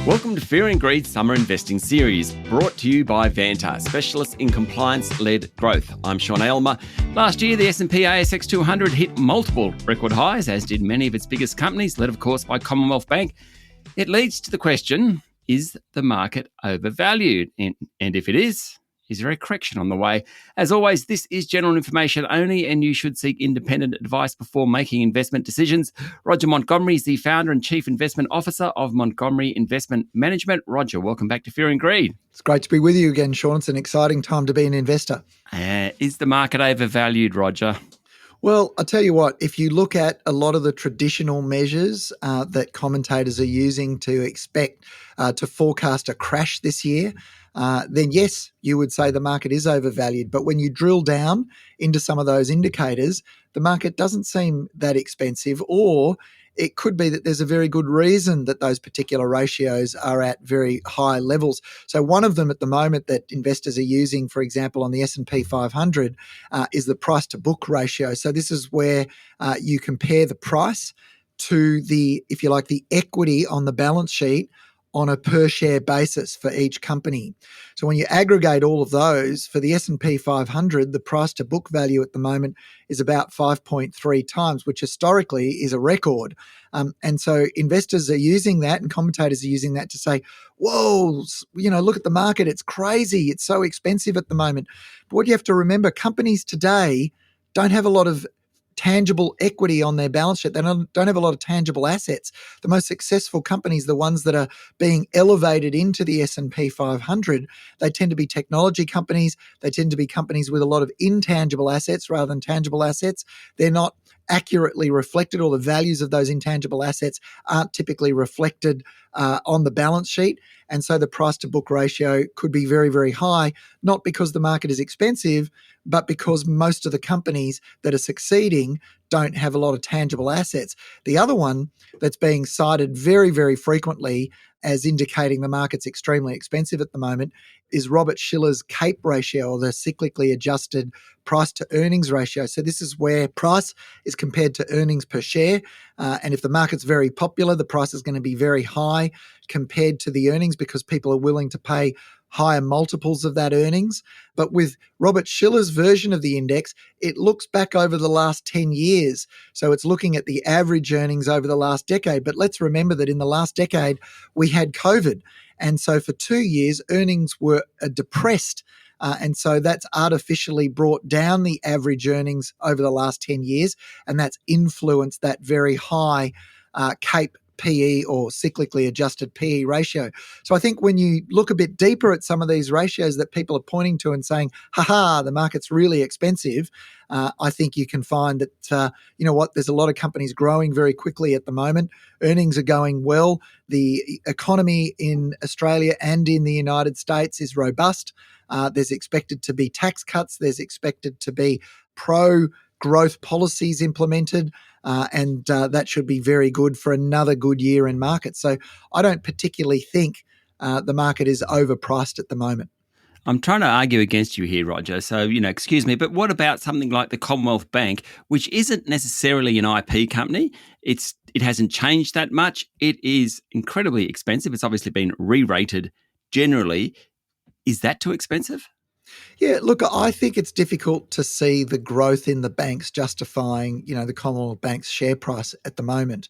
Welcome to Fear and Greed Summer Investing Series, brought to you by Vanta, specialists in compliance-led growth. I'm Sean Aylmer. Last year, the S&P ASX 200 hit multiple record highs, as did many of its biggest companies, led, of course, by Commonwealth Bank. It leads to the question, is the market overvalued? And if it is there a correction on the way? As always, this is general information only, and you should seek independent advice before making investment decisions. Roger Montgomery is the founder and chief investment officer of Montgomery Investment Management. Roger, welcome back to Fear and Greed. It's great to be with you again, Sean. It's an exciting time to be an investor. Is the market overvalued, Roger? Well, I'll tell you what, if you look at a lot of the traditional measures that commentators are using to forecast a crash this year, then yes, you would say the market is overvalued. But when you drill down into some of those indicators, the market doesn't seem that expensive, or it could be that there's a very good reason that those particular ratios are at very high levels. So one of them at the moment that investors are using, for example, on the S&P 500 is the price to book ratio. So this is where you compare the price to the, if you like, the equity on the balance sheet on a per share basis for each company. So when you aggregate all of those, for the S&P 500, the price to book value at the moment is about 5.3 times, which historically is a record. And so investors are using that, and commentators are using that to say, whoa, look at the market. It's crazy. It's so expensive at the moment. But what you have to remember, companies today don't have a lot of tangible equity on their balance sheet. They don't have a lot of tangible assets. The most successful companies, the ones that are being elevated into the S&P 500, they tend to be technology companies. They tend to be companies with a lot of intangible assets rather than tangible assets. They're not accurately reflected, or the values of those intangible assets aren't typically reflected on the balance sheet. And so the price to book ratio could be very, very high, not because the market is expensive, but because most of the companies that are succeeding don't have a lot of tangible assets. The other one that's being cited very, very frequently as indicating the market's extremely expensive at the moment is Robert Shiller's CAPE ratio, or the cyclically adjusted price to earnings ratio. So this is where price is compared to earnings per share. And if the market's very popular, the price is going to be very high compared to the earnings because people are willing to pay higher multiples of that earnings. But with Robert Shiller's version of the index, it looks back over the last 10 years. So it's looking at the average earnings over the last decade. But let's remember that in the last decade, we had COVID. And so for 2 years, earnings were depressed. And so that's artificially brought down the average earnings over the last 10 years. And that's influenced that very high CAPE PE, or cyclically adjusted PE ratio. So I think when you look a bit deeper at some of these ratios that people are pointing to and saying, the market's really expensive, I think you can find that, there's a lot of companies growing very quickly at the moment. Earnings are going well. The economy in Australia and in the United States is robust. There's expected to be tax cuts. There's expected to be pro-growth policies implemented. And that should be very good for another good year in markets. So I don't particularly think the market is overpriced at the moment. I'm trying to argue against you here, Roger. So, excuse me, but what about something like the Commonwealth Bank, which isn't necessarily an IP company? It hasn't changed that much. It is incredibly expensive. It's obviously been re-rated generally. Is that too expensive? Yeah, look, I think it's difficult to see the growth in the banks justifying, the Commonwealth Bank's share price at the moment.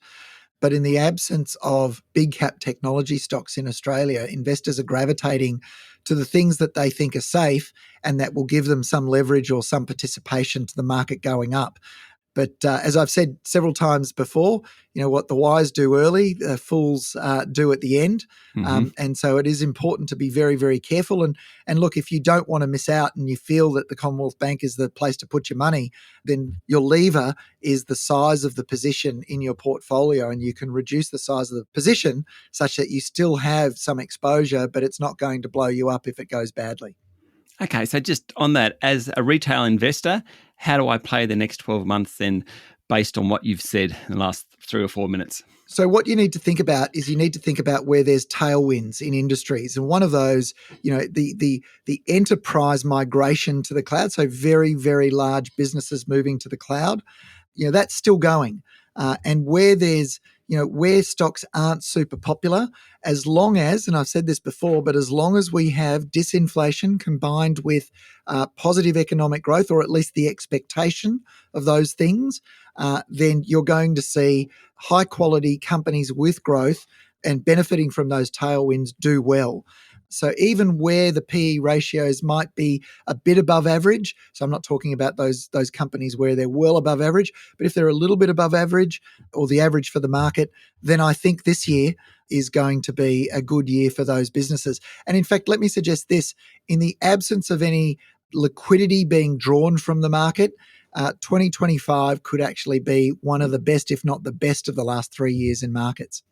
But in the absence of big cap technology stocks in Australia, investors are gravitating to the things that they think are safe and that will give them some leverage or some participation to the market going up. But as I've said several times before, what the wise do early, the fools do at the end. Mm-hmm. And so it is important to be very, very careful. And look, if you don't want to miss out and you feel that the Commonwealth Bank is the place to put your money, then your lever is the size of the position in your portfolio. And you can reduce the size of the position such that you still have some exposure, but it's not going to blow you up if it goes badly. Okay, so just on that, as a retail investor, how do I play the next 12 months then based on what you've said in the last 3 or 4 minutes? So what you need to think about is you need to think about where there's tailwinds in industries. And one of those, the enterprise migration to the cloud, so very, very large businesses moving to the cloud, that's still going. And where there's where stocks aren't super popular, as long as, and I've said this before, but as long as we have disinflation combined with positive economic growth, or at least the expectation of those things, then you're going to see high quality companies with growth and benefiting from those tailwinds do well. So even where the PE ratios might be a bit above average, so I'm not talking about those companies where they're well above average, but if they're a little bit above average or the average for the market, then I think this year is going to be a good year for those businesses. And in fact, let me suggest this: in the absence of any liquidity being drawn from the market, 2025 could actually be one of the best, if not the best, of the last 3 years in markets.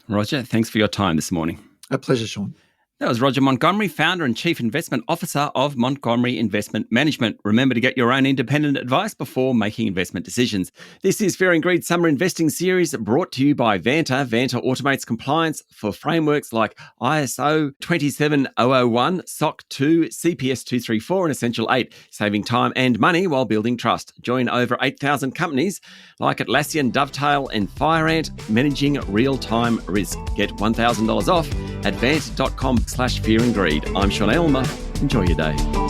Roger, thanks for your time this morning. A pleasure, Sean. That was Roger Montgomery, founder and chief investment officer of Montgomery Investment Management. Remember to get your own independent advice before making investment decisions. This is Fear and Greed Summer Investing Series, brought to you by Vanta. Vanta automates compliance for frameworks like ISO 27001, SOC 2, CPS 234 and Essential 8, saving time and money while building trust. Join over 8,000 companies like Atlassian, Dovetail and FireAnt, managing real-time risk. Get $1,000 off at vanta.com/fear and greed. I'm Sean Aylmer. Enjoy your day.